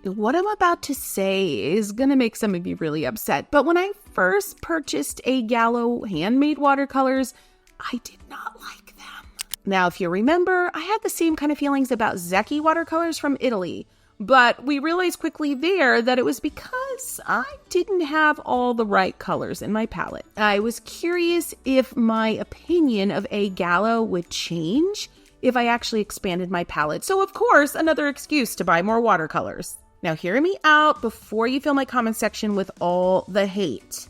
What I'm about to say is going to make some of you really upset, but when I first purchased A Gallo handmade watercolors, I did not like them. Now, if you remember, I had the same kind of feelings about Zecchi watercolors from Italy, but we realized quickly there that it was because I didn't have all the right colors in my palette. I was curious if my opinion of A Gallo would change if I actually expanded my palette. So, of course, another excuse to buy more watercolors. Now, hear me out before you fill my comment section with all the hate.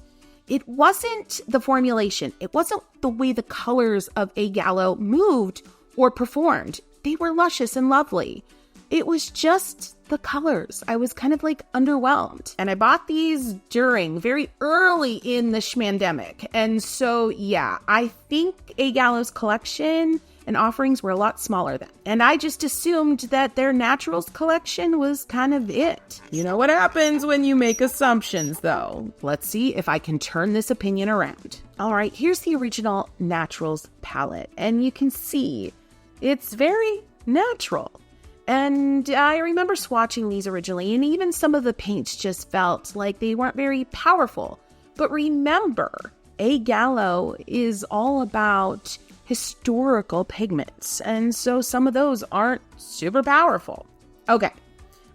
It wasn't the formulation. It wasn't the way the colors of A Gallo moved or performed. They were luscious and lovely. It was just the colors. I was kind of like underwhelmed. And I bought these very early in the schmandemic. And so, yeah, I think A Gallo's collection and offerings were a lot smaller then. And I just assumed that their naturals collection was kind of it. You know what happens when you make assumptions, though. Let's see if I can turn this opinion around. All right, here's the original naturals palette. And you can see it's very natural. And I remember swatching these originally, and even some of the paints just felt like they weren't very powerful. But remember, A Gallo is all about historical pigments, and so some of those aren't super powerful. Okay,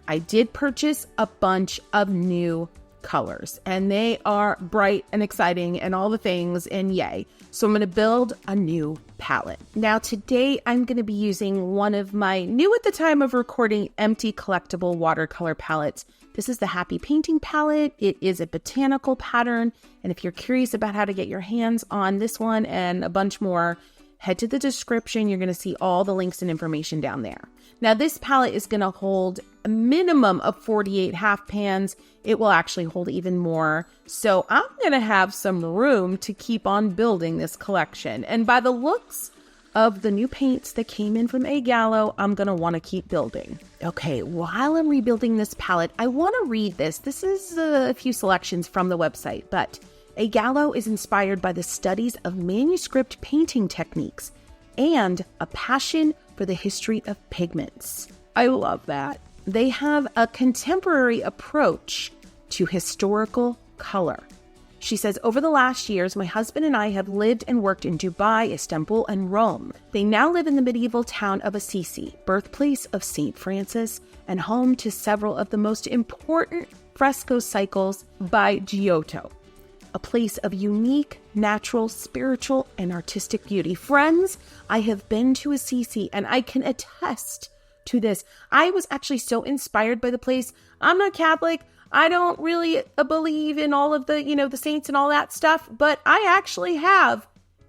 I did purchase a bunch of new colors, and they are bright and exciting and all the things, and yay. So I'm going to build a new palette. Now today I'm going to be using one of my new at the time of recording empty collectible watercolor palettes. This is the Happy Painting palette. It is a botanical pattern, and if you're curious about how to get your hands on this one and a bunch more, head to the description. You're going to see all the links and information down there. Now, this palette is going to hold a minimum of 48 half pans. It will actually hold even more. So I'm going to have some room to keep on building this collection. And by the looks of the new paints that came in from A Gallo, I'm going to want to keep building. Okay, while I'm rebuilding this palette, I want to read this. This is a few selections from the website, but A Gallo is inspired by the studies of manuscript painting techniques and a passion for the history of pigments. I love that. They have a contemporary approach to historical color. She says, over the last years, my husband and I have lived and worked in Dubai, Istanbul, and Rome. They now live in the medieval town of Assisi, birthplace of St. Francis, and home to several of the most important fresco cycles by Giotto. A place of unique, natural, spiritual, and artistic beauty. Friends, I have been to Assisi, and I can attest to this. I was actually so inspired by the place. I'm not Catholic. I don't really believe in all of the, the saints and all that stuff, but I actually have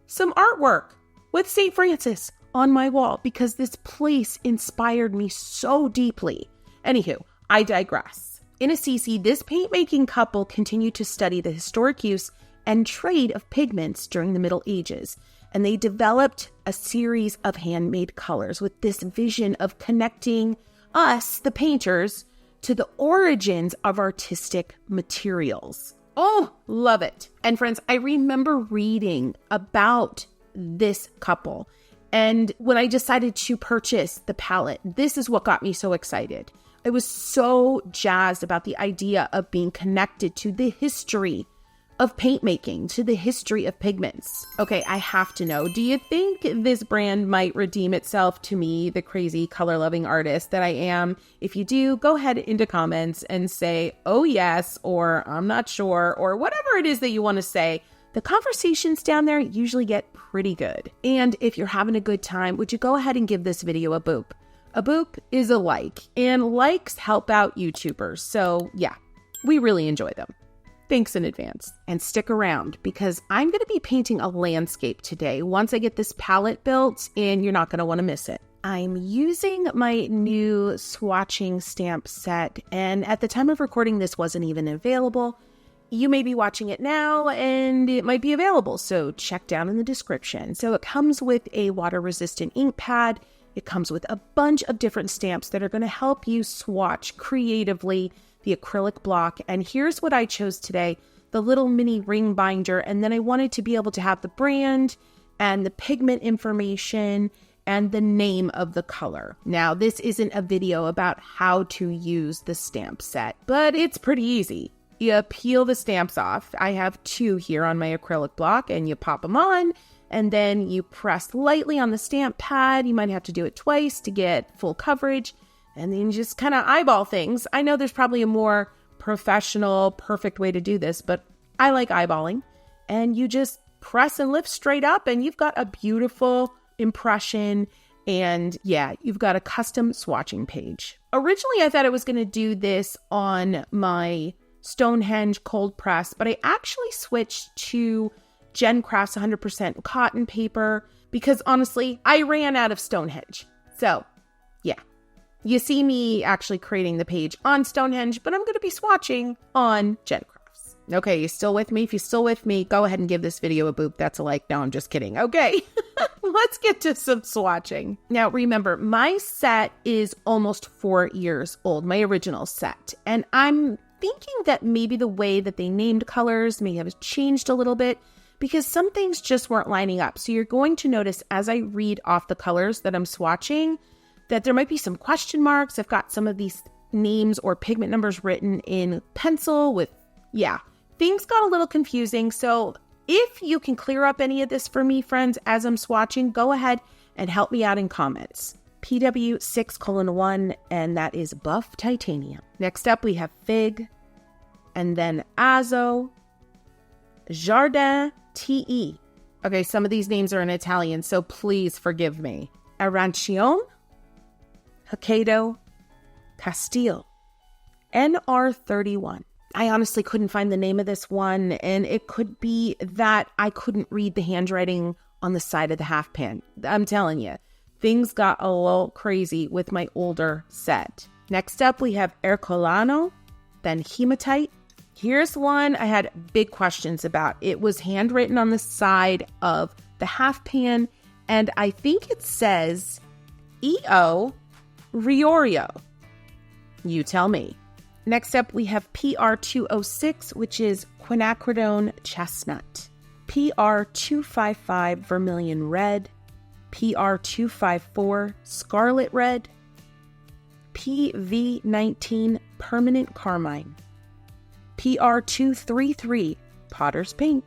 some artwork with St. Francis on my wall because this place inspired me so deeply. Anywho, I digress. In Assisi, this paint-making couple continued to study the historic use and trade of pigments during the Middle Ages, and they developed a series of handmade colors with this vision of connecting us, the painters, to the origins of artistic materials. Oh, love it. And friends, I remember reading about this couple, and when I decided to purchase the palette, this is what got me so excited. I was so jazzed about the idea of being connected to the history of paint making, to the history of pigments. Okay, I have to know, do you think this brand might redeem itself to me, the crazy color-loving artist that I am? If you do, go ahead into comments and say, oh yes, or I'm not sure, or whatever it is that you want to say. The conversations down there usually get pretty good. And if you're having a good time, would you go ahead and give this video a boop? A boop is a like, and likes help out YouTubers. So yeah, we really enjoy them. Thanks in advance. And stick around because I'm going to be painting a landscape today once I get this palette built, and you're not going to want to miss it. I'm using my new swatching stamp set, and at the time of recording, this wasn't even available. You may be watching it now, and it might be available, so check down in the description. So it comes with a water-resistant ink pad. It comes with a bunch of different stamps that are going to help you swatch creatively the acrylic block. And here's what I chose today, the little mini ring binder. And then I wanted to be able to have the brand and the pigment information and the name of the color. Now, this isn't a video about how to use the stamp set, but it's pretty easy. You peel the stamps off. I have 2 here on my acrylic block, and you pop them on, and then you press lightly on the stamp pad. You might have to do it twice to get full coverage, and then you just kind of eyeball things. I know there's probably a more professional, perfect way to do this, but I like eyeballing. And you just press and lift straight up, and you've got a beautiful impression. And yeah, you've got a custom swatching page. Originally, I thought I was going to do this on my Stonehenge cold press, but I actually switched to GenCrafts 100% cotton paper because honestly, I ran out of Stonehenge. So yeah, you see me actually creating the page on Stonehenge, but I'm going to be swatching on GenCrafts. Okay, you still with me? If you're still with me, go ahead and give this video a boop. That's a like. No, I'm just kidding. Okay, let's get to some swatching. Now, remember, my set is almost 4 years old, my original set. And I'm thinking that maybe the way that they named colors may have changed a little bit because some things just weren't lining up. So you're going to notice as I read off the colors that I'm swatching that there might be some question marks. I've got some of these names or pigment numbers written in pencil with, yeah. Things got a little confusing, so if you can clear up any of this for me, friends, as I'm swatching, go ahead and help me out in comments. PW6:1, and that is buff titanium. Next up, we have Fig, and then Azo, Jardin TE. Okay, some of these names are in Italian, so please forgive me. Arancione, Hokkaido, Castile, NR31. I honestly couldn't find the name of this one, and it could be that I couldn't read the handwriting on the side of the half pan. I'm telling you, things got a little crazy with my older set. Next up, we have Ercolano, then Hematite. Here's one I had big questions about. It was handwritten on the side of the half pan, and I think it says E.O. Riorio. You tell me. Next up, we have PR206, which is quinacridone chestnut. PR255 vermilion red. PR254 scarlet red. PV19 permanent carmine. PR233 potter's pink.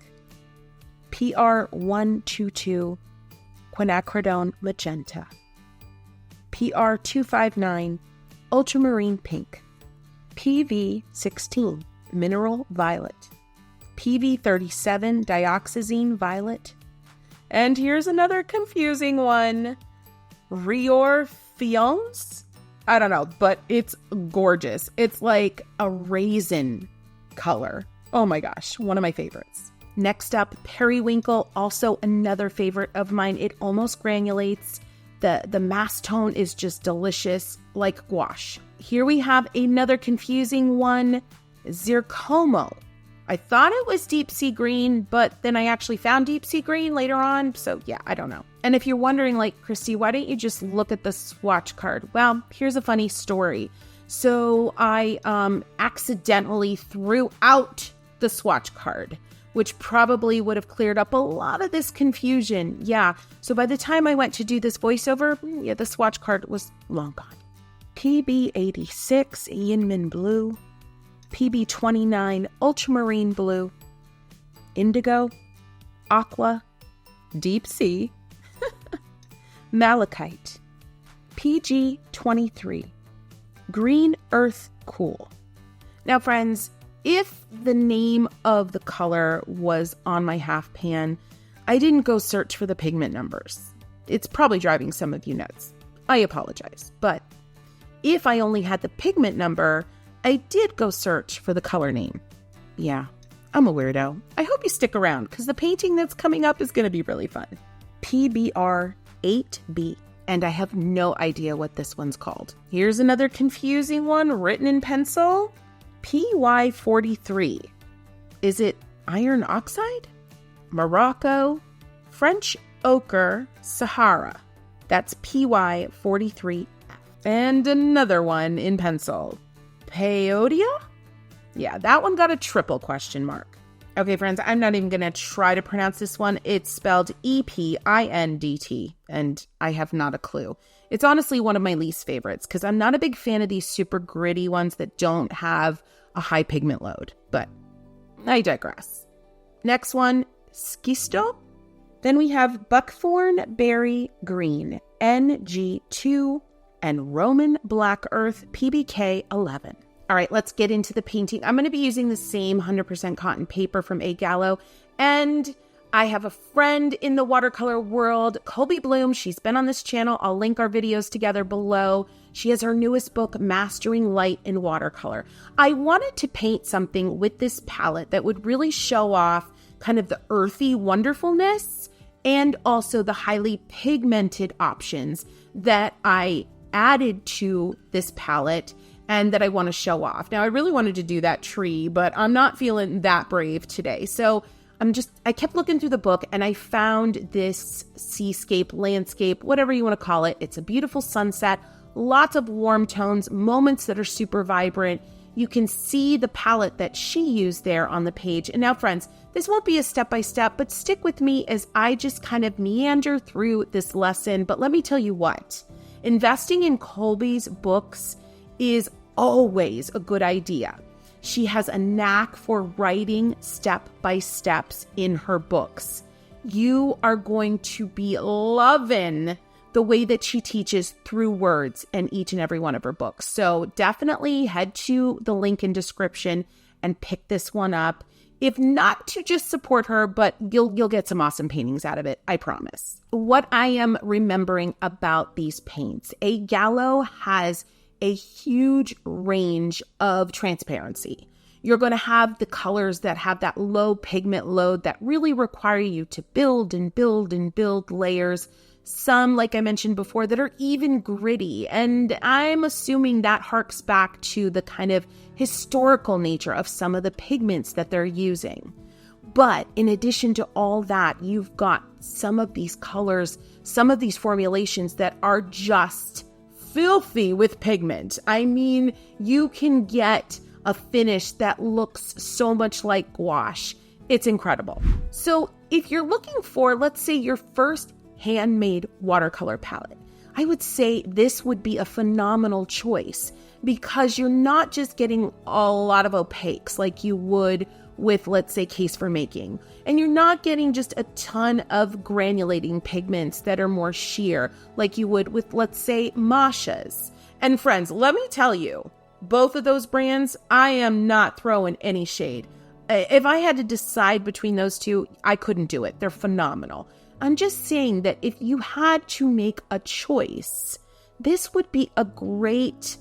PR122 quinacridone magenta. PR259 ultramarine pink. PV16 mineral violet. PV37 dioxazine violet. And here's another confusing one. Rior Fions? I don't know, but it's gorgeous. It's like a raisin color. Oh my gosh, one of my favorites. Next up, Periwinkle, also another favorite of mine. It almost granulates. The mass tone is just delicious, like gouache. Here we have another confusing one, Zircomo. I thought it was deep sea green, but then I actually found deep sea green later on. So yeah, I don't know. And if you're wondering, like, Kristy, why don't you just look at the swatch card? Well, here's a funny story. So I accidentally threw out the swatch card, which probably would have cleared up a lot of this confusion. Yeah, so by the time I went to do this voiceover, yeah, the swatch card was long gone. PB86 Yinmin Blue, PB29 Ultramarine Blue, Indigo, Aqua, Deep Sea, Malachite, PG23, Green Earth Cool. Now, friends, if the name of the color was on my half pan, I didn't go search for the pigment numbers. It's probably driving some of you nuts. I apologize. But if I only had the pigment number, I did go search for the color name. Yeah, I'm a weirdo. I hope you stick around because the painting that's coming up is going to be really fun. PBR8B. And I have no idea what this one's called. Here's another confusing one written in pencil. PY43. Is it iron oxide? Morocco, French ochre, Sahara. That's PY43F. And another one in pencil. Peyodia? Yeah, that one got a triple question mark. Okay, friends, I'm not even going to try to pronounce this one. It's spelled E-P-I-N-D-T, and I have not a clue. It's honestly one of my least favorites because I'm not a big fan of these super gritty ones that don't have a high pigment load, but I digress. Next one, Schisto. Then we have Buckthorn Berry Green, NG2, and Roman Black Earth, PBK 11. All right, let's get into the painting. I'm going to be using the same 100% cotton paper from A Gallo, and I have a friend in the watercolor world, Kolbie Blume. She's been on this channel. I'll link our videos together below. She has her newest book, Mastering Light in Watercolor. I wanted to paint something with this palette that would really show off kind of the earthy wonderfulness and also the highly pigmented options that I added to this palette and that I want to show off. Now, I really wanted to do that tree, but I'm not feeling that brave today. So I kept looking through the book and I found this seascape, landscape, whatever you want to call it. It's a beautiful sunset, lots of warm tones, moments that are super vibrant. You can see the palette that she used there on the page. And now, friends, this won't be a step-by-step, but stick with me as I just kind of meander through this lesson. But let me tell you what, investing in Kolbie's books is always a good idea. She has a knack for writing step-by-steps in her books. You are going to be loving the way that she teaches through words in each and every one of her books. So definitely head to the link in description and pick this one up. If not to just support her, but you'll get some awesome paintings out of it, I promise. What I am remembering about these paints, A Gallo has a huge range of transparency. You're going to have the colors that have that low pigment load that really require you to build and build and build layers. Some, like I mentioned before, that are even gritty. And I'm assuming that harks back to the kind of historical nature of some of the pigments that they're using. But in addition to all that, you've got some of these colors, some of these formulations that are just filthy with pigment. I mean, you can get a finish that looks so much like gouache. It's incredible. So if you're looking for, let's say, your first handmade watercolor palette, I would say this would be a phenomenal choice because you're not just getting a lot of opaques like you would with, let's say, case for making. And you're not getting just a ton of granulating pigments that are more sheer like you would with, let's say, Masha's. And friends, let me tell you, both of those brands, I am not throwing any shade. If I had to decide between those two, I couldn't do it. They're phenomenal. I'm just saying that if you had to make a choice, this would be a great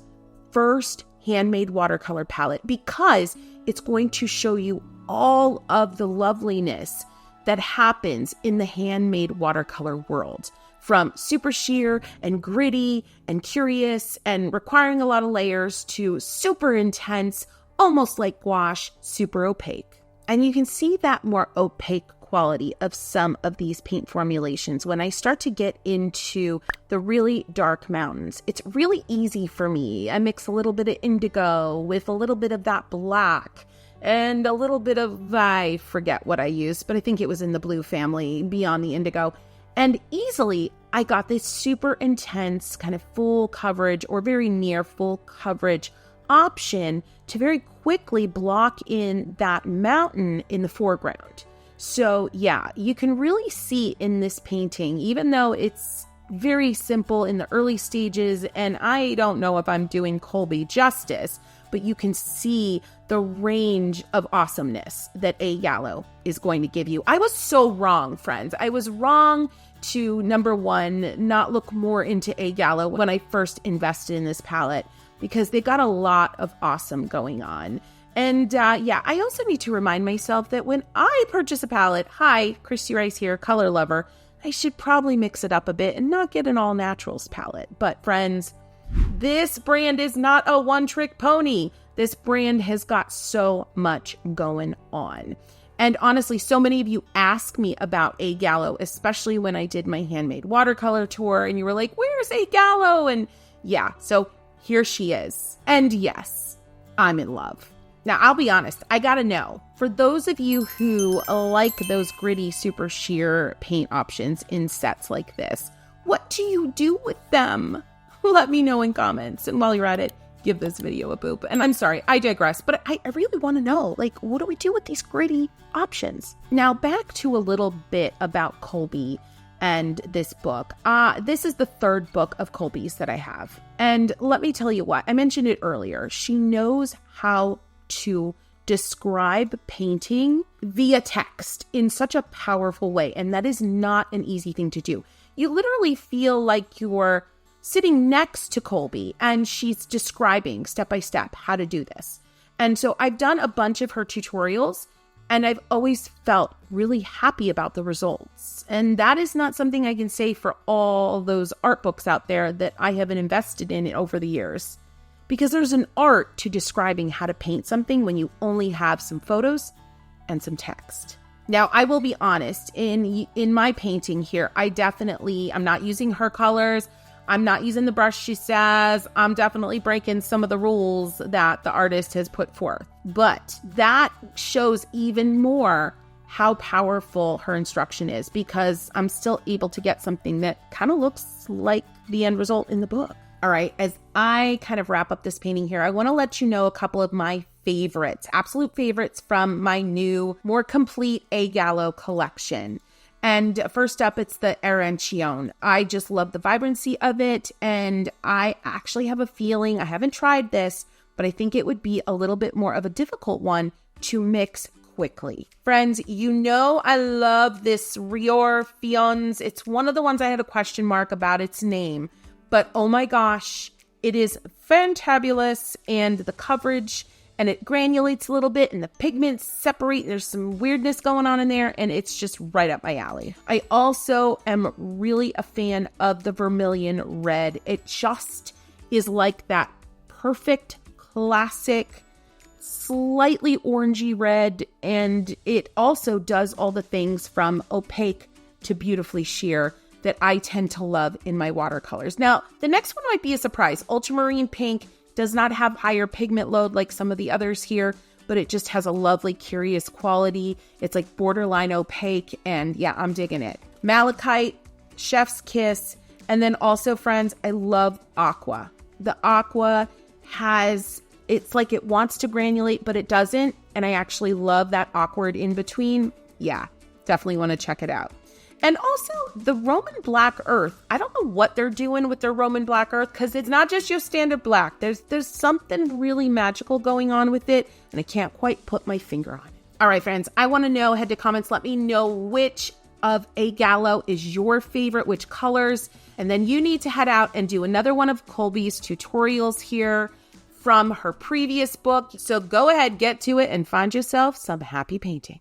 first handmade watercolor palette because it's going to show you all of the loveliness that happens in the handmade watercolor world, from super sheer and gritty and curious and requiring a lot of layers to super intense, almost like gouache, super opaque. And you can see that more opaque quality of some of these paint formulations when I start to get into the really dark mountains. It's really easy for me. I mix a little bit of indigo with a little bit of that black and a little bit of, I forget what I used, but I think it was in the blue family beyond the indigo. And easily I got this super intense kind of full coverage or very near full coverage option to very quickly block in that mountain in the foreground. So yeah, you can really see in this painting, even though it's very simple in the early stages, and I don't know if I'm doing Kolbie justice, but you can see the range of awesomeness that A Gallo is going to give you. I was so wrong, friends. I was wrong to, number one, not look more into A Gallo when I first invested in this palette because they got a lot of awesome going on. And yeah, I also need to remind myself that when I purchase a palette, hi, Kristy Rice here, color lover, I should probably mix it up a bit and not get an all naturals palette. But friends, this brand is not a one-trick pony. This brand has got so much going on. And honestly, so many of you ask me about A Gallo, especially when I did my handmade watercolor tour, and you were like, where's A Gallo? And yeah, so here she is. And yes, I'm in love. Now, I'll be honest, I gotta know, for those of you who like those gritty, super sheer paint options in sets like this, what do you do with them? Let me know in comments. And while you're at it, give this video a boop. And I'm sorry, I digress, but I really want to know, like, what do we do with these gritty options? Now, back to a little bit about Kolbie and this book. This is the third book of Kolbie's that I have. And let me tell you what, I mentioned it earlier. She knows how to describe painting via text in such a powerful way. And that is not an easy thing to do. You literally feel like you're sitting next to Kolbie and she's describing step by step how to do this. And so I've done a bunch of her tutorials and I've always felt really happy about the results. And that is not something I can say for all those art books out there that I have invested in over the years. Because there's an art to describing how to paint something when you only have some photos and some text. Now, I will be honest, in my painting here, I'm not using her colors. I'm not using the brush she says. I'm definitely breaking some of the rules that the artist has put forth. But that shows even more how powerful her instruction is, because I'm still able to get something that kind of looks like the end result in the book. All right, as I kind of wrap up this painting here, I want to let you know a couple of my favorites, absolute favorites from my new, more complete A Gallo collection. And first up, it's the Arancione. I just love the vibrancy of it, and I actually have a feeling, I haven't tried this, but I think it would be a little bit more of a difficult one to mix quickly. Friends, you know I love this Rior Fionz. It's one of the ones I had a question mark about its name. But oh my gosh, it is fantabulous, and the coverage, and it granulates a little bit, and the pigments separate. There's some weirdness going on in there, and it's just right up my alley. I also am really a fan of the Vermilion Red. It just is like that perfect, classic, slightly orangey red, and it also does all the things from opaque to beautifully sheer that I tend to love in my watercolors. Now, the next one might be a surprise. Ultramarine Pink does not have higher pigment load like some of the others here, but it just has a lovely, curious quality. It's like borderline opaque, and yeah, I'm digging it. Malachite, Chef's Kiss, and then also, friends, I love Aqua. The Aqua it's like it wants to granulate, but it doesn't, and I actually love that awkward in between. Yeah, definitely want to check it out. And also the Roman Black Earth. I don't know what they're doing with their Roman Black Earth, because it's not just your standard black. There's something really magical going on with it, and I can't quite put my finger on it. All right, friends, I want to know, head to comments, let me know which of A Gallo is your favorite, which colors, and then you need to head out and do another one of Kolbie's tutorials here from her previous book. So go ahead, get to it, and find yourself some happy painting.